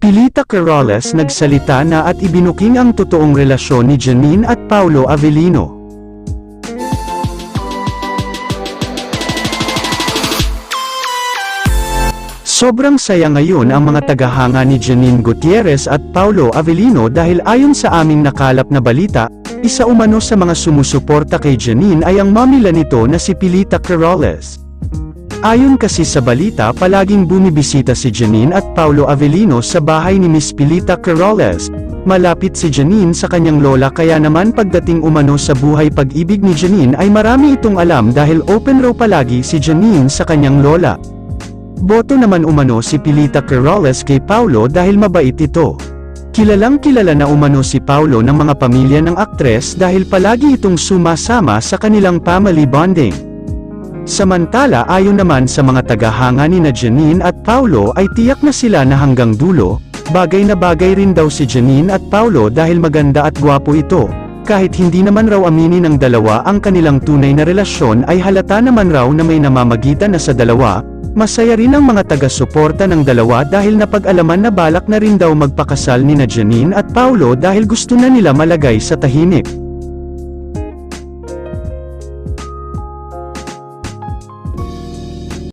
Pilita Corrales nagsalita na at ibinuking ang totoong relasyon ni Janine at Paulo Avellino. Sobrang saya ngayon ang mga tagahanga ni Janine Gutierrez at Paulo Avellino dahil ayon sa aming nakalap na balita, isa umano sa mga sumusuporta kay Janine ay ang mamila nito na si Pilita Corrales. Ayon kasi sa balita, palaging bumibisita si Janine at Paulo Avellino sa bahay ni Miss Pilita Corrales. Malapit si Janine sa kanyang lola kaya naman pagdating umano sa buhay pag-ibig ni Janine ay marami itong alam dahil open raw palagi si Janine sa kanyang lola. Boto naman umano si Pilita Corrales kay Paulo dahil mabait ito. Kilalang kilala na umano si Paulo ng mga pamilya ng aktres dahil palagi itong sumasama sa kanilang family bonding. Samantala ayon naman sa mga tagahanga ni Janine at Paulo ay tiyak na sila na hanggang dulo, bagay na bagay rin daw si Janine at Paulo dahil maganda at gwapo ito. Kahit hindi naman raw aminin ng dalawa ang kanilang tunay na relasyon ay halata naman raw na may namamagitan na sa dalawa. Masaya rin ang mga taga-suporta ng dalawa dahil napag-alaman na balak na rin daw magpakasal ni Janine at Paulo dahil gusto na nila malagay sa tahimik.